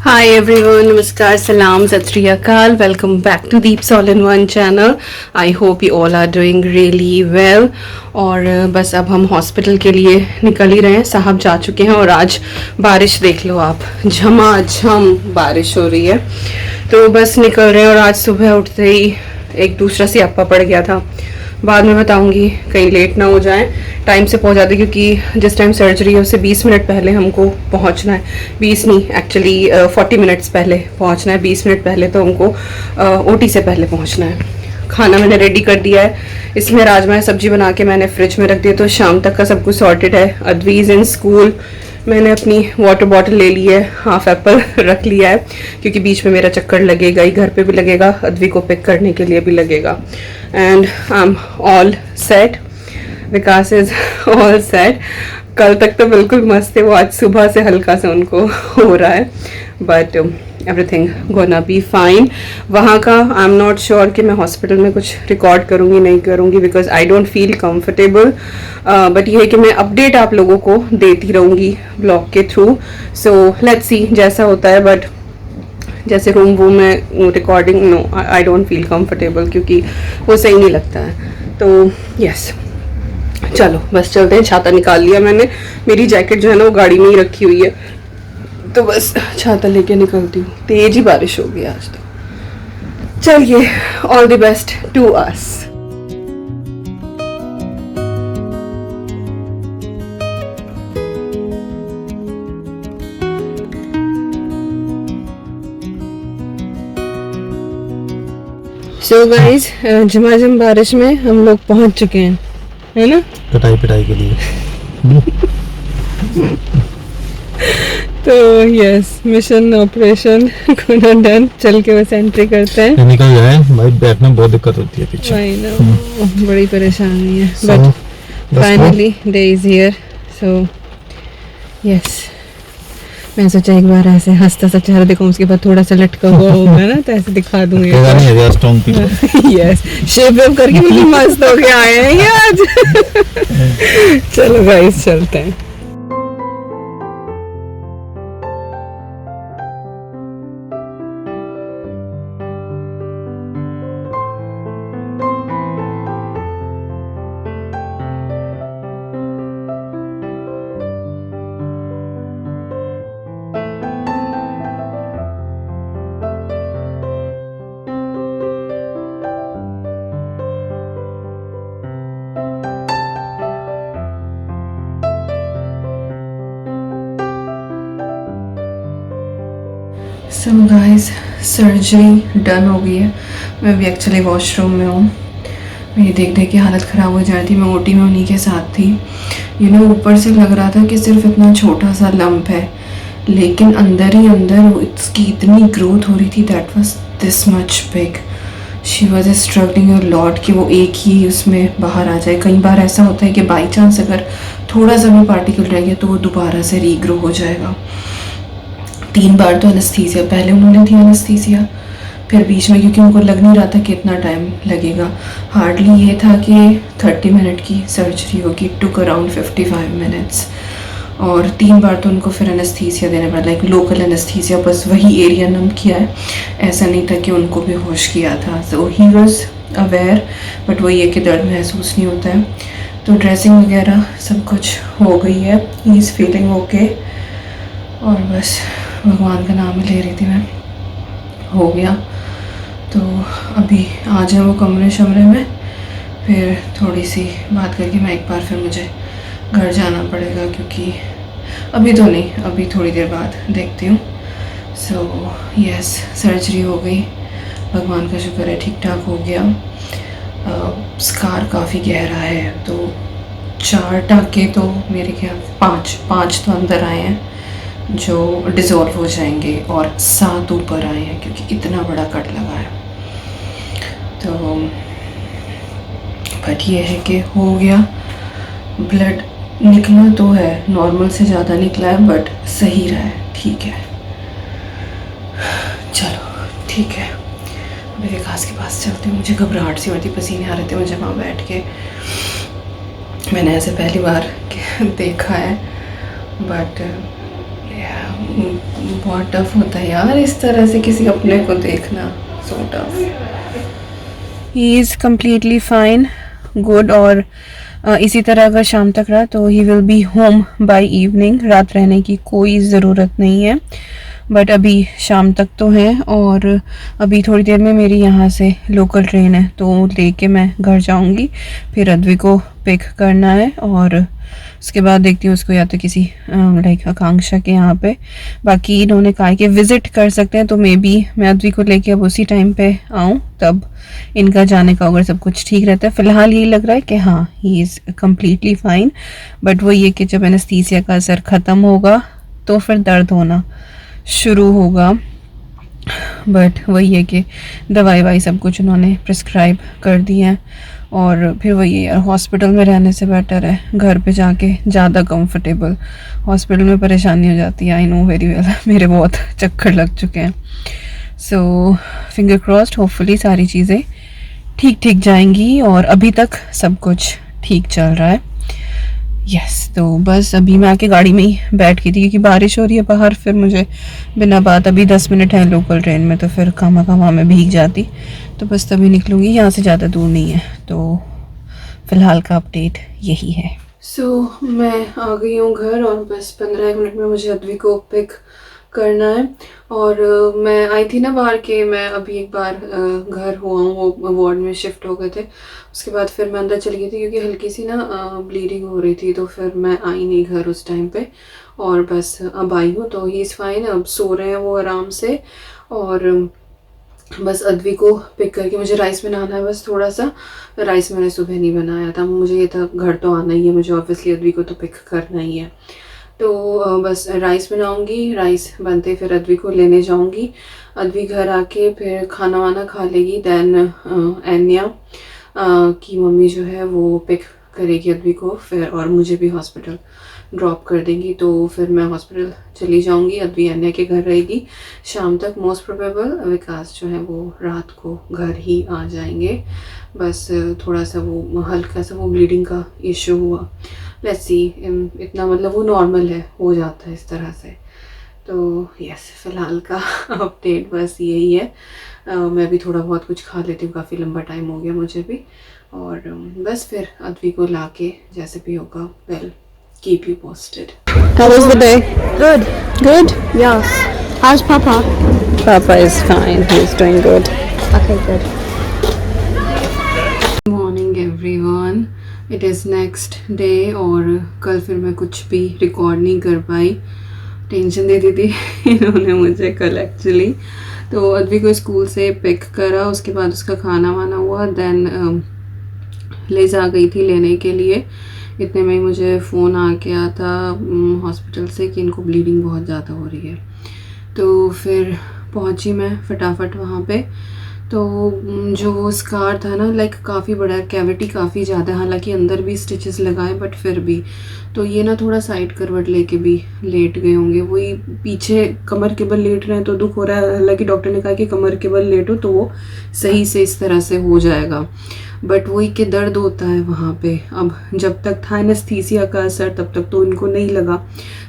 Hi everyone, namaskar, salam, sat shri akal. Welcome back to Deep All in One channel. I hope you all are doing really well. और बस अब हम hospital के लिए निकल ही रहे हैं. साहब जा चुके हैं और आज बारिश देख लो आप, झमाझम बारिश हो रही है. तो बस निकल रहे हैं और आज सुबह उठते ही एक दूसरा सियापा पड़ गया था. बाद में बताऊंगी, कहीं लेट ना हो जाए. टाइम से पहुंच जाते क्योंकि जिस टाइम सर्जरी है उससे 20 मिनट पहले हमको पहुंचना है. 20 नहीं, एक्चुअली 40 मिनट्स पहले पहुंचना है. 20 मिनट पहले तो हमको ओटी से पहले पहुंचना है. खाना मैंने रेडी कर दिया है. इसमें राजमा सब्जी बना के मैंने फ्रिज में रख दिया, तो शाम तक का सब कुछ सॉर्टेड है. अद्वीज इन स्कूल. मैंने अपनी वाटर बॉटल ले ली है, हाफ एप्पल रख लिया है क्योंकि बीच में मेरा चक्कर लगेगा ही, घर पे भी लगेगा, अद्वी को पिक करने के लिए भी लगेगा. And I am all set. Vikas is all set. कल तक तो बिल्कुल मस्त थे, वो आज सुबह से हल्का सा उनको हो रहा है, but everything gonna be fine. वहाँ का आई एम नॉट श्योर कि मैं हॉस्पिटल में कुछ रिकॉर्ड करूँगी नहीं करूँगी, because I don't feel comfortable. But ये है कि मैं अपडेट आप लोगों को देती रहूँगी ब्लॉग के थ्रू. सो लेट्स सी जैसा होता है. बट जैसे रूम वूम में recording, no I don't feel comfortable क्योंकि वो सही नहीं लगता है. तो यस, चलो बस चलते हैं. छाता निकाल लिया मैंने. मेरी जैकेट जो है ना वो गाड़ी में ही रखी हुई है, तो बस छाता लेके निकलती हूँ. तेज ही बारिश होगी आज तो. चलिए, all the best to us. So guys, झमाझम बारिश में हम लोग पहुंच चुके हैं, है ना, पिटाई के लिए. तो यस, मिशन ऑपरेशन डन. चल के बस एंट्री करते हैं. निकल जाए भाई, बैठने में बहुत दिक्कत होती है पीछे. आई नो, बड़ी परेशानी है, but finally day is here. So yes, मैं सोचा एक बार ऐसे हंसता सा चेहरा दिखाऊं, उसके बाद थोड़ा सा लटका हुआ होगा ना, तो ऐसे दिखा दूंगी. यस, शेप वेप करके बिल्कुल मस्त हो के आए हैं ये आज. चलो गाइस, चलते हैं. सो गाइस, सर्जरी डन हो गई है. मैं भी एक्चुअली वॉशरूम में हूँ. मेरी देख देख के हालत ख़राब हो जा रही थी. मैं ओटी में उन्हीं के साथ थी. यू नो, ऊपर से लग रहा था कि सिर्फ इतना छोटा सा लंप है, लेकिन अंदर ही अंदर इसकी इतनी ग्रोथ हो रही थी. That was this much big. She was struggling a lot कि वो एक ही उसमें बाहर आ जाए. कई बार ऐसा होता है कि बाई चांस अगर थोड़ा सा भी पार्टिकल रह गया तो वो दोबारा से रीग्रो हो जाएगा. 3 बार तो एनेस्थीसिया, पहले उन्होंने दी एनेस्थीसिया, फिर बीच में क्योंकि उनको लग नहीं रहा था कि इतना टाइम लगेगा. हार्डली ये था कि 30 मिनट की सर्जरी होगी. Took around 55 minutes. और 3 बार तो उनको फिर एनेस्थीसिया देने पड़ा, लाइक लोकल एनेस्थीसिया, बस वही एरिया नम किया है. ऐसा नहीं था कि उनको भी होश किया था. सो ही वॉज अवेयर, बट वही है कि दर्द महसूस नहीं होता है. तो ड्रेसिंग वगैरह सब कुछ हो गई है. He is feeling okay. और बस भगवान का नाम ही ले रही थी मैं. हो गया. तो अभी आ जाए वो कमरे शमरे में, फिर थोड़ी सी बात करके मैं एक बार फिर मुझे घर जाना पड़ेगा, क्योंकि अभी तो नहीं, अभी थोड़ी देर बाद देखती हूँ. सो यस, सर्जरी हो गई, भगवान का शुक्र है, ठीक ठाक हो गया. स्कार काफ़ी गहरा है, तो 4 टाँके तो मेरे ख्याल 5 तो अंदर आए हैं जो डिज़ोल्व हो जाएंगे, और 7 ऊपर आए हैं क्योंकि इतना बड़ा कट लगा है. तो बट ये है कि हो गया. ब्लड निकला तो है, नॉर्मल से ज़्यादा निकला है, बट सही रहा है, ठीक है. चलो ठीक है, अभी विकास के पास चलती हूँ. मुझे घबराहट सी होती, पसीने आ रहे थे मुझे वहाँ बैठ के. मैंने ऐसे पहली बार देखा है, बट बहुत टफ होता है यार इस तरह से किसी अपने को देखना, so tough. He is completely fine, good. और इसी तरह अगर शाम तक रहा तो he will be home by evening. रात रहने की कोई ज़रूरत नहीं है, बट अभी शाम तक तो है। और अभी थोड़ी देर में मेरी यहाँ से लोकल ट्रेन है, तो लेके मैं घर जाऊँगी। फिर अद्वी को पिक करना है और उसके बाद देखती हूँ उसको या तो किसी लाइक आकांक्षा के यहाँ पे। बाकी इन्होंने कहा कि विज़िट कर सकते हैं, तो मे बी मैं अद्वी को लेके अब उसी टाइम पे आऊँ, तब इनका जाने का अगर सब कुछ ठीक रहता है। फ़िलहाल यही लग रहा है कि हाँ, he is completely fine. But वो ये कि जब एनेस्थीसिया का असर ख़त्म होगा तो फिर दर्द होना शुरू होगा। बट वही है कि दवाई वाई सब कुछ उन्होंने प्रिस्क्राइब कर दी है। और फिर वही है यार, हॉस्पिटल में रहने से बेटर है घर पे जाके ज़्यादा कंफर्टेबल। हॉस्पिटल में परेशानी हो जाती है, आई नो वेरी वेल, मेरे बहुत चक्कर लग चुके हैं। सो फिंगर क्रॉस्ड, होपफुली सारी चीज़ें ठीक ठीक जाएंगी। और अभी तक सब कुछ ठीक चल रहा है। यस, तो बस अभी मैं आके गाड़ी में ही बैठ गई थी क्योंकि बारिश हो रही है बाहर। फिर मुझे बिना बात, अभी 10 मिनट है लोकल ट्रेन में, तो फिर खामा में भीग जाती, तो बस तभी निकलूँगी। यहाँ से ज़्यादा दूर नहीं है, तो फ़िलहाल का अपडेट यही है। सो मैं आ गई हूँ घर और बस 15 मिनट में मुझे अद्वी को पिक करना है। और मैं आई थी ना बाहर के, मैं अभी एक बार घर हुआ हूँ, वो वार्ड में शिफ्ट हो गए थे। उसके बाद फिर मैं अंदर चली गई थी क्योंकि हल्की सी ना ब्लीडिंग हो रही थी, तो फिर मैं आई नहीं घर उस टाइम पे। और बस अब आई हूँ, तो ही इज़ फाइन, अब सो रहे हैं वो आराम से। और बस अद्वी को पिक करके मुझे राइस बनाना है, बस थोड़ा सा। राइस मैंने सुबह नहीं बनाया था, मुझे ये था घर तो आना ही है मुझे, ऑब्वियसली अद्वी को तो पिक करना ही है। तो बस राइस बनाऊंगी, राइस बनते फिर अद्वी को लेने जाऊंगी। अद्वी घर आके फिर खाना वाना खा लेगी। दैन एन्या की मम्मी जो है वो पिक करेगी अद्वी को फिर, और मुझे भी हॉस्पिटल ड्रॉप कर देंगी। तो फिर मैं हॉस्पिटल चली जाऊंगी, अद्वी एन्या के घर रहेगी शाम तक। मोस्ट प्रोबेबल विकास जो है वो रात को घर ही आ जाएंगे। बस थोड़ा सा वो हल्का सा वो ब्लीडिंग का इशू हुआ, लेट्स सी, इतना मतलब वो नॉर्मल है, हो जाता है इस तरह से। तो यस, फ़िलहाल का अपडेट बस यही है। मैं भी थोड़ा बहुत कुछ खा लेती हूँ, काफ़ी लंबा टाइम हो गया मुझे भी। और बस फिर अद्वी को लाके जैसे भी होगा, well, keep you posted. How was the day? Good. Good? Yes. How's Papa? Papa is fine. He's doing good. Okay, good. Morning everyone, it is next day. और कल फिर मैं कुछ भी रिकॉर्ड नहीं कर पाई, टेंशन दे दी थी इन्होंने मुझे कल एक्चुअली। तो अद्वी को स्कूल से पिक करा, उसके बाद उसका खाना वाना हुआ, देन ले जा गई थी लेने के लिए। इतने में ही मुझे फ़ोन आ गया था हॉस्पिटल से कि इनको ब्लीडिंग बहुत ज़्यादा हो रही है। तो फिर पहुंची मैं फटाफट वहाँ पे। तो जो वो स्कार था ना, लाइक काफ़ी बड़ा, कैविटी काफ़ी ज़्यादा है, हालांकि अंदर भी स्टिचेस लगाए बट फिर भी। तो ये ना थोड़ा साइड करवट लेके भी लेट गए होंगे, वही पीछे कमर के बल लेट रहे हैं तो दुख हो रहा है। हालांकि डॉक्टर ने कहा कि कमर के बल लेटो तो वो सही से इस तरह से हो जाएगा, बट वही कि दर्द होता है वहाँ पे। अब जब तक था एनेस्थीसिया का असर तब तक तो इनको नहीं लगा,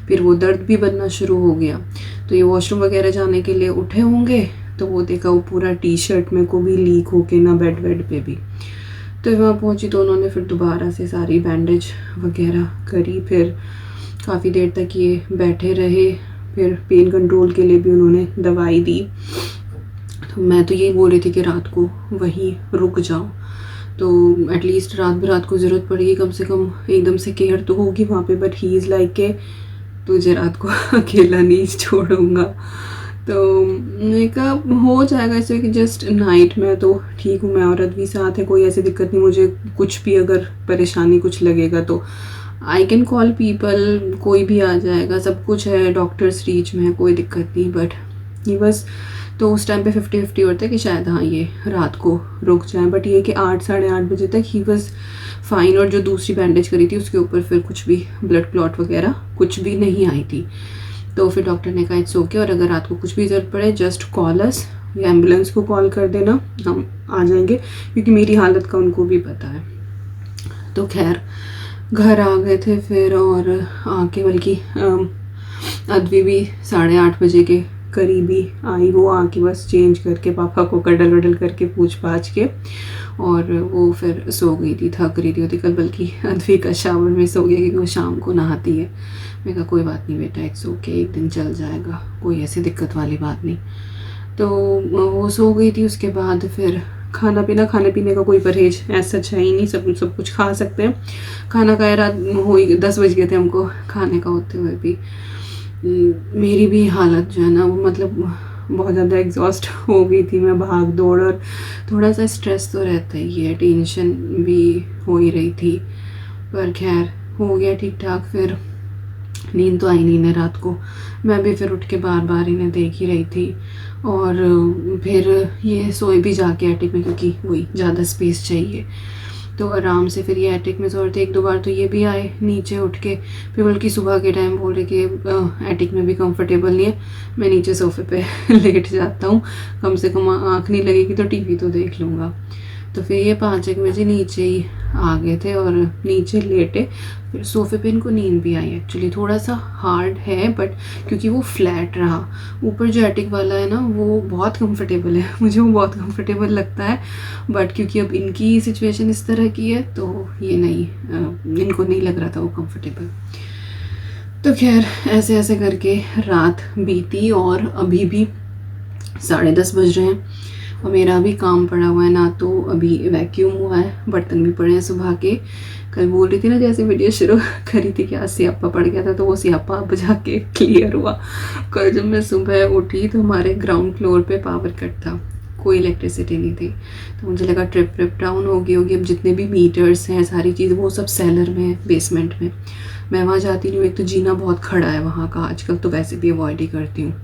फिर वो दर्द भी बनना शुरू हो गया। तो ये वॉशरूम वगैरह जाने के लिए उठे होंगे, तो वो देखा वो पूरा टी शर्ट में को भी लीक होके ना बेड पे भी। तो वहाँ पहुँची तो उन्होंने फिर दोबारा से सारी बैंडेज वगैरह करी। फिर काफ़ी देर तक ये बैठे रहे, फिर पेन कंट्रोल के लिए भी उन्होंने दवाई दी। तो मैं तो यही बोल रही थी कि रात को वहीं रुक जाओ, तो एटलीस्ट रात को ज़रूरत पड़ेगी, कम से कम एकदम से केयर तो होगी वहाँ पे। बट ही इज़ लाइक के तुझे रात को अकेला नहीं छोड़ूंगा। तो मैंने कहा हो जाएगा ऐसे कि जस्ट नाइट में तो ठीक हूँ, मैं और अद्वी साथ है, कोई ऐसी दिक्कत नहीं। मुझे कुछ भी अगर परेशानी कुछ लगेगा तो आई कैन कॉल पीपल, कोई भी आ जाएगा, सब कुछ है, डॉक्टर्स रीच में है, कोई दिक्कत नहीं। बट ये बस तो उस टाइम पे 50-50 होता है कि शायद हाँ ये रात को रुक जाए। बट ये कि 8 साढ़े 8 बजे तक ही वॉज फाइन। और जो दूसरी बैंडेज करी थी उसके ऊपर फिर कुछ भी ब्लड क्लॉट वगैरह कुछ भी नहीं आई थी। तो फिर डॉक्टर ने कहा इट्स ओके, और अगर रात को कुछ भी ज़रूरत पड़े जस्ट कॉल अस, या एम्बुलेंस को कॉल कर देना, हम आ जाएंगे, क्योंकि मेरी हालत का उनको भी पता है। तो खैर घर आ गए थे फिर, और आके बल्कि अद्वी भी 8:30 बजे के करीब ही आई। वो आके बस चेंज करके पापा को कडल वडल करके पूछ पाछ के और वो फिर सो गई थी, थक रही थी होती कल, बल्कि अद्वी का शावर में सो गया क्योंकि वो शाम को नहाती है। मैंने कहा कोई बात नहीं बेटा, इट्स ओके, एक दिन चल जाएगा, कोई ऐसी दिक्कत वाली बात नहीं। तो वो सो गई थी। उसके बाद फिर खाना पीना, खाने पीने का कोई परहेज ऐसा है ही नहीं, सब कुछ खा सकते हैं। खाना खाया रात हो ही 10 बज गए थे हमको खाने का होते हुए भी। मेरी भी हालत जो है ना वो मतलब बहुत ज़्यादा एग्जॉस्ट हो गई थी मैं, भाग दौड़, और थोड़ा सा स्ट्रेस तो रहता ही है, टेंशन भी हो ही रही थी, पर खैर हो गया ठीक ठाक। फिर नींद तो आई नहीं है रात को, मैं भी फिर उठ के बार बार इन्हें देख ही रही थी। और फिर ये सोए भी जाके एटिक में क्योंकि वही ज़्यादा स्पेस चाहिए, तो आराम से फिर ये एटिक में सोए थे। 1-2 बार तो ये भी आए नीचे उठ के, फिर बल्कि सुबह के टाइम बोल रहे कि एटिक में भी कंफर्टेबल नहीं है, मैं नीचे सोफे पे लेट जाता हूँ, कम से कम आँख नहीं लगेगी तो टीवी तो देख लूँगा। तो फिर ये 5-1 बजे नीचे ही आ गए थे और नीचे लेटे। फिर सोफे पे इनको नींद भी आई। एक्चुअली थोड़ा सा हार्ड है बट क्योंकि वो फ्लैट रहा, ऊपर जो एटिक वाला है ना वो बहुत कंफर्टेबल है, मुझे वो बहुत कंफर्टेबल लगता है, बट क्योंकि अब इनकी सिचुएशन इस तरह की है तो ये नहीं, इनको नहीं लग रहा था वो कंफर्टेबल। तो खैर ऐसे ऐसे करके रात बीती और अभी भी 10:30 बज रहे हैं और मेरा अभी काम पड़ा हुआ है ना, तो अभी वैक्यूम हुआ है, बर्तन भी पड़े हैं सुबह के। कल बोल रही थी ना जैसे वीडियो शुरू करी थी कि आज स्यापा पड़ गया था, तो वो स्यापा अब जाके क्लियर हुआ। कल जब मैं सुबह उठी तो हमारे ग्राउंड फ्लोर पे पावर कट था, कोई इलेक्ट्रिसिटी नहीं थी, तो मुझे लगा ट्रिप डाउन होगी। अब जितने भी मीटर्स हैं सारी चीज़ वो सब सेलर में है, बेसमेंट में। मैं वहाँ जाती नहीं हूँ, एक तो जीना बहुत खड़ा है वहाँ का आजकल, तो वैसे भी अवॉइड ही करती हूँ।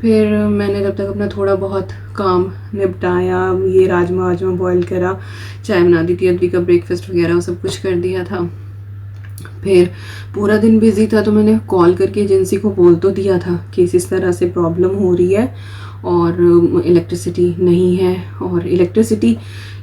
फिर मैंने तब तक अपना थोड़ा बहुत काम निपटाया, ये राजमा बॉईल करा, चाय बना दी थी, अद्वी का ब्रेकफास्ट वगैरह वो सब कुछ कर दिया था। फिर पूरा दिन बिजी था तो मैंने कॉल करके एजेंसी को बोल तो दिया था कि इस तरह से प्रॉब्लम हो रही है और इलेक्ट्रिसिटी नहीं है, और इलेक्ट्रिसिटी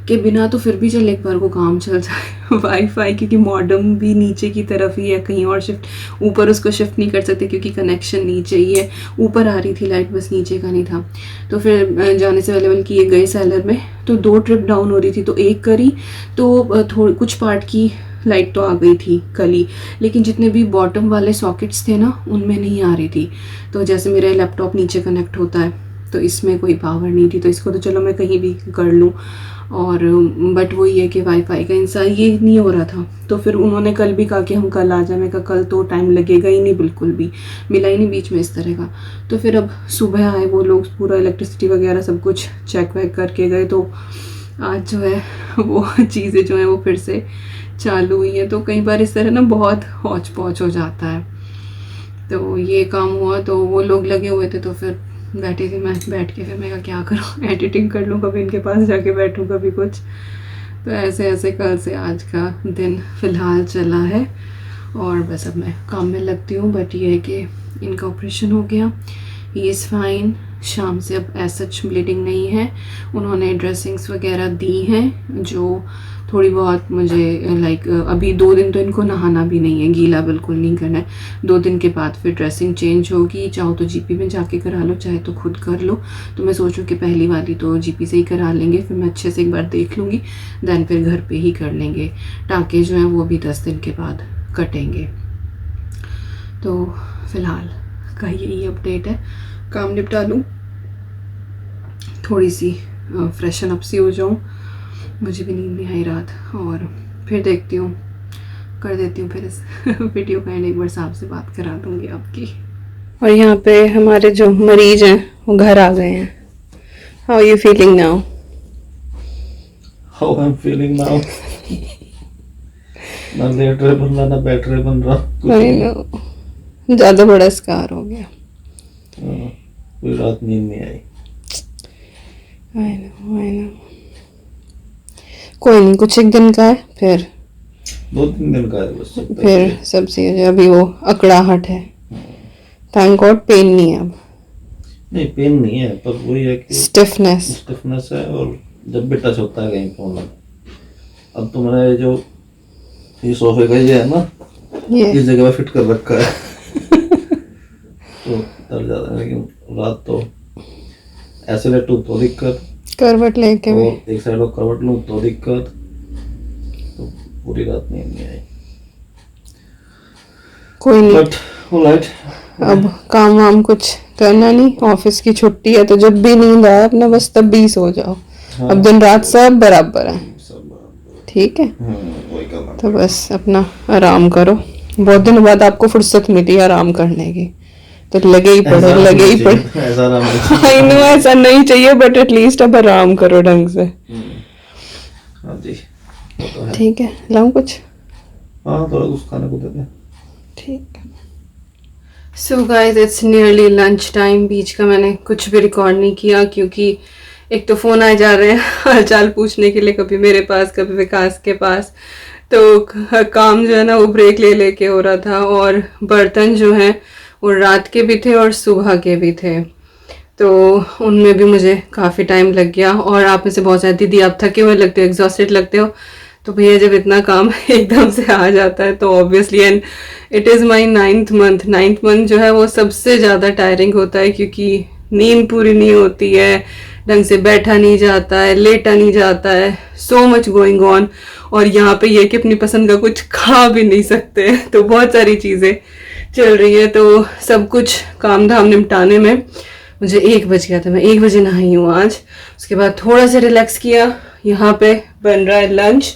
के बिना तो फिर भी चल एक बार को काम चल जाए। वाईफाई क्योंकि मॉडेम भी नीचे की तरफ ही है, कहीं और शिफ्ट ऊपर उसको शिफ्ट नहीं कर सकते क्योंकि कनेक्शन नीचे ही है। ऊपर आ रही थी लाइट, बस नीचे का नहीं था। तो फिर जाने से पहले किए गए सेलर में, तो 2 ट्रिप डाउन हो रही थी, तो एक करी तो थोड़ी कुछ पार्ट की लाइट तो आ गई थी कल ही, लेकिन जितने भी बॉटम वाले सॉकेट्स थे ना उनमें नहीं आ रही थी। तो जैसे मेरा लैपटॉप नीचे कनेक्ट होता है तो इसमें कोई पावर नहीं थी, तो इसको तो चलो मैं कहीं भी कर लूँ, और बट वही है कि वाईफाई का इंसान ये नहीं हो रहा था। तो फिर उन्होंने कल भी कहा कि हम कल आ जाए, मैं कहा कल तो टाइम लगेगा ही नहीं, बिल्कुल भी मिला ही नहीं बीच में इस तरह का। तो फिर अब सुबह आए वो लोग, पूरा इलेक्ट्रिसिटी वगैरह सब कुछ चेक वेक करके गए, तो आज जो है वो चीज़ें जो हैं वो फिर से चालू हुई हैं। तो कई बार इस तरह ना बहुत हौच पौच हो जाता है। तो ये काम हुआ तो वो लोग लगे हुए थे, तो फिर बैठी थी मैं, बैठ के फिर मैं कहा क्या करूँ, एडिटिंग कर लूँ, कभी इनके पास जाके बैठूँ कभी कुछ। तो ऐसे ऐसे कल से आज का दिन फ़िलहाल चला है और बस अब मैं काम में लगती हूँ। बट ये है कि इनका ऑपरेशन हो गया, ही इज़ फाइन। शाम से अब ऐसा सच ब्लीडिंग नहीं है, उन्होंने ड्रेसिंग्स वगैरह दी हैं जो थोड़ी बहुत मुझे लाइक अभी 2 दिन तो इनको नहाना भी नहीं है, गीला बिल्कुल नहीं करना है। 2 दिन के बाद फिर ड्रेसिंग चेंज होगी, चाहो तो जीपी में जाके करा लो, चाहे तो खुद कर लो। तो मैं सोचूं कि पहली वाली तो जीपी से ही करा लेंगे, फिर मैं अच्छे से एक बार देख लूँगी, दैन फिर घर पे ही कर लेंगे। टाँके जो हैं वो भी 10 दिन के बाद कटेंगे। तो फ़िलहाल का यही अपडेट है। काम निपटा लूँ, थोड़ी सी फ्रेशन अप सी हो जाऊँ, मुझे भी नींद नहीं आई रात, और फिर देखती हूँ, कर देती हूँ फिर इस वीडियो का एंड, एक बार साहब से बात करा दूँगी आपकी। और यहाँ पे हमारे जो मरीज हैं वो घर आ गए हैं। How are you feeling now? How I am feeling now? ना लेट रहे बन रहा, ना बैठ रहे बन रहा, ज़्यादा बड़ा स्कार हो गया। कोई रात नींद नहीं आई। I know। कोई नहीं, कुछ एक दिन का है, फिर 2-3 दिन का है बस, फिर सब सही हो जाए। अभी वो अकड़ाहट है, थैंक गॉड पेन नहीं है अब। नहीं पेन नहीं है, पर वही है कि स्टिफनेस है, और जब भी टच होता है कहीं फोन में। अब तो मैंने जो ये सोफे का ये है ना, इस जगह पे फिट कर रखा है तो डर जाता है, लेकिन रात तो ऐसे लेटूं तो दिक्कत, करवट लेके भी और एक साइड को करवट लूं तो दिक्कत, तो पूरी रात नींद नहीं आई। कोई नहीं, बट ऑलराइट, अब काम वाम कुछ करना नहीं, ऑफिस की छुट्टी है तो जब भी नींद आए अपना बस तब भी सो जाओ। अब दिन रात सब बराबर है, ठीक है। वही करना। तो बस अपना आराम करो, बहुत दिनों बाद आपको फुर्सत मिली आराम करने की, तो लगे ही पड़े, लगे ही पड़े। ऐसा आराम आई नो ऐसा नहीं चाहिए, बट एटलीस्ट अब आराम करो ढंग से। हाँ जी, वो तो है। ठीक है, लाऊं कुछ? हाँ, थोड़ा कुछ खाने को देते हैं। ठीक है। So guys it's nearly lunch time. बीच का मैंने कुछ भी रिकॉर्ड नहीं किया क्योंकि एक तो फ़ोन आए जा रहे हैं हाल चाल पूछने के लिए, कभी मेरे पास कभी विकास के पास, तो काम जो है ना वो ब्रेक ले लेके हो रहा था, और बर्तन जो हैं वो रात के भी थे और सुबह के भी थे, तो उनमें भी मुझे काफ़ी टाइम लग गया। और आप में से बहुत सारी दीदी आप थके हुए लगते हो, एग्जॉस्टेड लगते हो, तो भैया जब इतना काम एकदम से आ जाता है तो obviously, and it is my 9th month जो है वो सबसे ज़्यादा टायरिंग होता है, क्योंकि नींद पूरी नहीं होती है, ढंग से बैठा नहीं जाता है, लेटा नहीं जाता है, सो मच गोइंग ऑन। और यहाँ पे ये कि अपनी पसंद का कुछ खा भी नहीं सकते, तो बहुत सारी चीज़ें चल रही है, तो सब कुछ काम धाम निपटाने में मुझे 1 बज गया था। मैं 1 बजे नहाई हूँ आज, उसके बाद थोड़ा सा रिलैक्स किया। यहाँ पे बन रहा है लंच,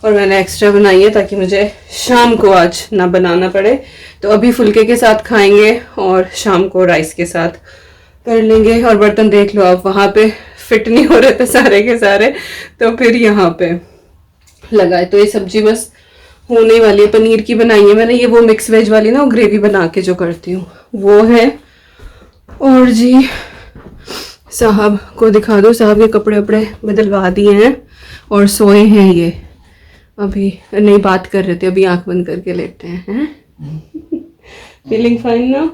और मैंने एक्स्ट्रा बनाई है ताकि मुझे शाम को आज ना बनाना पड़े, तो अभी फुल्के के साथ खाएंगे और शाम को राइस के साथ कर लेंगे। और बर्तन देख लो आप, वहाँ पे फिट नहीं हो रहे थे सारे के सारे, तो फिर यहाँ पे लगाए। तो ये सब्जी बस होने वाली है, पनीर की बनाई है मैंने, ये वो मिक्स वेज वाली ना, वो ग्रेवी बना के जो करती हूँ वो है। और जी साहब को दिखा दो, साहब के कपड़े वपड़े बदलवा दिए हैं और सोए हैं ये, अभी नहीं बात कर रहे थे, अभी आंख बंद करके लेटे हैं। फीलिंग फाइन ना?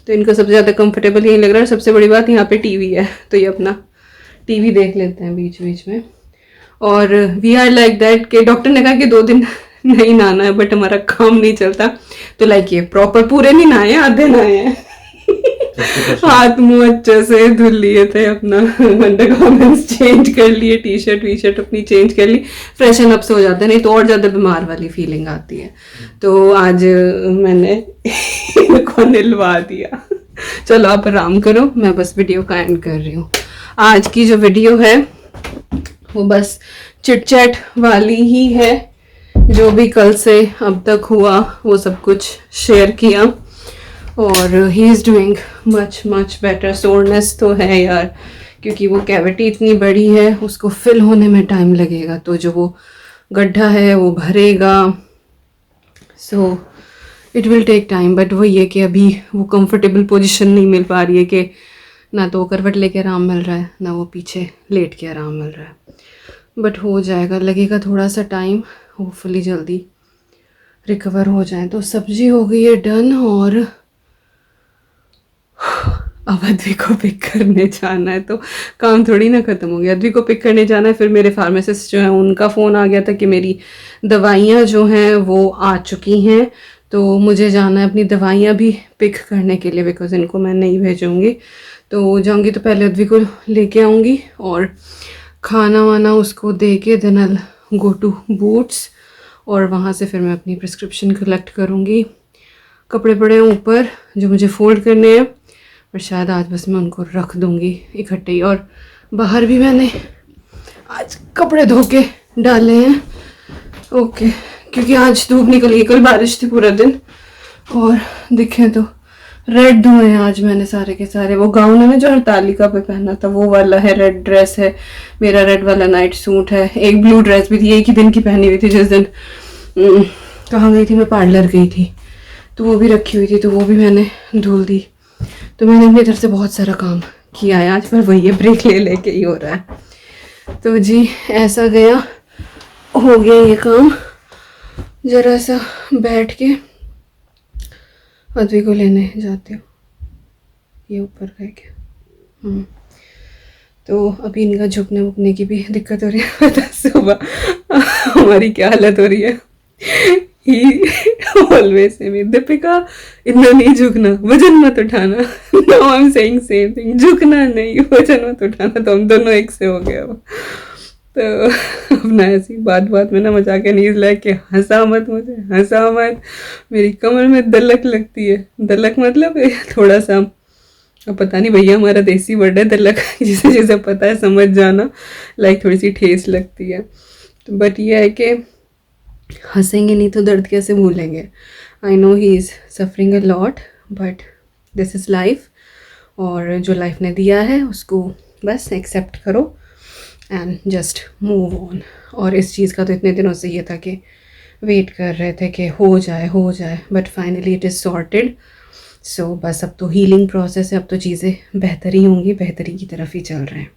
तो इनको सबसे ज़्यादा कंफर्टेबल यही लग रहा है। सबसे बड़ी बात यहाँ पे टीवी है, तो ये अपना टीवी देख लेते हैं बीच बीच में। और वी आर लाइक दैट कि डॉक्टर ने कहा कि 2 दिन नहीं नहाना है, बट हमारा काम नहीं चलता, तो लाइक ये प्रॉपर पूरे नहीं नहाए, आधे नहाए हैं। हाथ मुंह अच्छे से धुल लिए थे, अपना अंडरगारमेंट्स चेंज कर लिए, टी शर्ट अपनी चेंज कर ली, फ्रेशन अप से हो जाते हैं, नहीं तो और ज़्यादा बीमार वाली फीलिंग आती है। तो आज मैंने इनको निलवा दिया। चलो आप आराम करो, मैं बस वीडियो का एंड कर रही हूँ। आज की जो वीडियो है वो बस चिट चैट वाली ही है, जो भी कल से अब तक हुआ वो सब कुछ शेयर किया, और he is doing much better. Soreness तो है यार, क्योंकि वो कैविटी इतनी बड़ी है, उसको फिल होने में टाइम लगेगा, तो जो वो गड्ढा है वो भरेगा, so it will take time. But वो ये कि अभी वो कंफर्टेबल पोजीशन नहीं मिल पा रही है, कि ना तो वो करवट लेके आराम मिल रहा है, ना वो पीछे लेट के आराम मिल रहा है, बट हो जाएगा, लगेगा थोड़ा सा टाइम, होपफुली जल्दी रिकवर हो जाए। तो सब्जी हो गई है डन, और अब अद्वी को पिक करने जाना है, तो काम थोड़ी ना ख़त्म हो गया। अद्वी को पिक करने जाना है, फिर मेरे फार्मासिस्ट जो है उनका फ़ोन आ गया था कि मेरी दवाइयाँ जो हैं वो आ चुकी हैं, तो मुझे जाना है अपनी दवाइयाँ भी पिक करने के लिए, बिकॉज इनको मैं नहीं भेजूँगी। तो जाऊँगी तो पहले अद्वी को लेके आऊँगी और खाना वाना उसको दे के then I go to Boots, और वहाँ से फिर मैं अपनी प्रिस्क्रिप्शन कलेक्ट करूँगी। कपड़े पड़े हैं ऊपर जो मुझे फोल्ड करने हैं, पर शायद आज बस मैं उनको रख दूँगी इकट्ठे ही। और बाहर भी मैंने आज कपड़े धो के डाले हैं, ओके, क्योंकि आज धूप निकली, कल बारिश थी पूरा दिन, और दिखे तो रेड धोए हैं आज मैंने सारे के सारे। वो गाउन है ना जो हरतालिका पे पहना था वो वाला है, रेड ड्रेस है मेरा, रेड वाला नाइट सूट है, एक ब्लू ड्रेस भी थी, एक ही दिन की पहनी हुई थी, जिस दिन कहाँ गई थी मैं, पार्लर गई थी, तो वो भी रखी हुई थी, तो वो भी मैंने धुल दी। तो मैंने अपनी तरफ से बहुत सारा काम किया है आज, पर वही है ब्रेक ले लेके ही हो रहा है। तो जी ऐसा गया, हो गया ये काम। ज़रा सा बैठ के अद्वी को लेने जाती हूँ, ये ऊपर गए क्या। तो अभी इनका झुकने उकने की भी दिक्कत हो रही है। पता सुबह हमारी क्या हालत हो रही है, ही ऑलवेज से मी दीपिका इतना नहीं झुकना, वजन मत उठाना। Now I am saying same thing, झुकना नहीं, वजन मत उठाना। तो हम दोनों एक से हो गए अब। तो अपना ऐसी बात में ना मजाक के नीज लाए कि हंसा मत मुझे, हंसा मत, मेरी कमर में दलक लगती है। दलक मतलब थोड़ा सा, अब पता नहीं भैया हमारा देसी वर्ड है दलक, जिसे जिसे पता है समझ जाना, लाइक थोड़ी सी ठेस लगती है। तो बट ये है कि हंसेंगे नहीं तो दर्द कैसे भूलेंगे। I know he is suffering a lot but this is life, और जो लाइफ ने दिया है उसको बस एक्सेप्ट करो एंड जस्ट मूव ऑन। और इस चीज़ का तो इतने दिनों से ये था कि वेट कर रहे थे कि हो जाए, but finally it is sorted. So बस अब तो हीलिंग प्रोसेस है, अब तो चीज़ें बेहतर ही होंगी, बेहतरी की तरफ ही चल रहे हैं।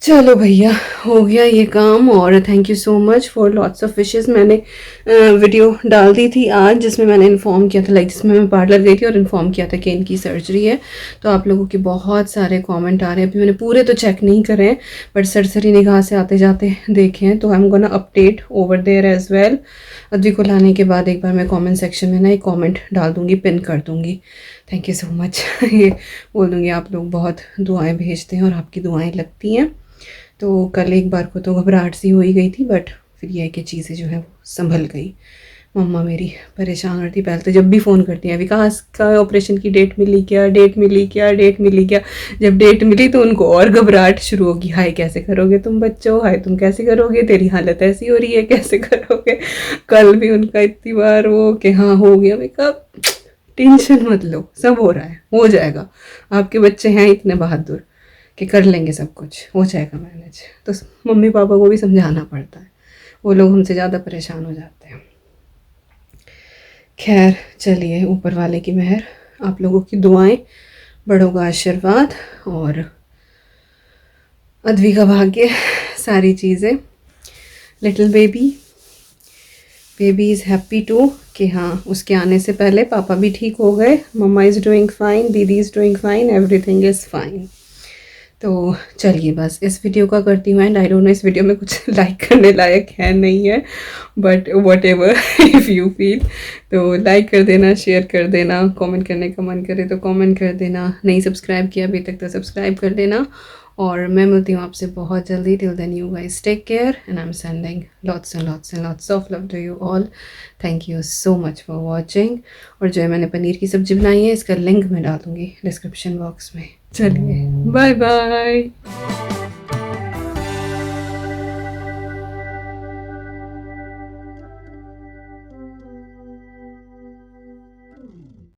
चलो भैया हो गया ये काम, और thank you so much for lots of wishes. मैंने वीडियो डाल दी थी आज जिसमें मैंने इन्फॉर्म किया था, लाइक जिसमें मैं पार्लर गई थी और इन्फॉर्म किया था कि इनकी सर्जरी है। तो आप लोगों के बहुत सारे कमेंट आ रहे हैं, अभी मैंने पूरे तो चेक नहीं करे हैं बट सरसरी निगाह से आते जाते देखे हैं। तो I am gonna update over there as well. Advi को लाने के बाद एक बार मैं कमेंट सेक्शन में ना एक कमेंट डाल दूँगी, पिन कर दूँगी। Thank you so much. ये बोल दूँगी आप लोग बहुत दुआएँ भेजते हैं और आपकी दुआएँ लगती हैं। तो कल एक बार को तो घबराहट सी हो ही गई थी, बट फिर यह है कि चीज़ें जो है वो संभल गई। मम्मा मेरी परेशान रहती, पहले तो जब भी फ़ोन करती हैं विकास का ऑपरेशन की डेट मिली क्या, डेट मिली क्या। जब डेट मिली तो उनको और घबराहट शुरू होगी, हाय कैसे करोगे तुम बच्चों, हाय तुम कैसे करोगे, तेरी हालत ऐसी हो रही है कैसे करोगे। कल भी उनका इतनी बार वो कि हाँ हो गया। मैं कहा टेंशन मत लो, सब हो रहा है, हो जाएगा, आपके बच्चे हैं इतने बहादुर कि कर लेंगे, सब कुछ हो जाएगा मैनेज। तो मम्मी पापा को भी समझाना पड़ता है, वो लोग हमसे ज़्यादा परेशान हो जाते हैं। खैर चलिए, ऊपर वाले की मेहर, आप लोगों की दुआएं, बड़ों का आशीर्वाद और अद्वी का भाग्य, सारी चीज़ें। Little baby is happy to कि हाँ उसके आने से पहले पापा भी ठीक हो गए, मम्मा इज़ डूइंग फाइन, दीदी is doing fine, everything is fine. तो चलिए बस इस वीडियो का करती हूँ एंड। आई डोंट नो इस वीडियो में कुछ लाइक करने लायक है नहीं है, but what ever if you feel तो लाइक कर देना, शेयर कर देना, कमेंट करने का मन करे तो कमेंट कर देना, नहीं सब्सक्राइब किया अभी तक तो सब्सक्राइब कर देना। और मैं मिलती हूँ आपसे बहुत जल्दी। Till then you guys take care and I am sending lots and lots of love to you all. Thank you so much for watching. और जो है मैंने पनीर की सब्ज़ी बनाई है इसका लिंक मैं डाल दूँगी डिस्क्रिप्शन बॉक्स में। चलिए बाय बाय।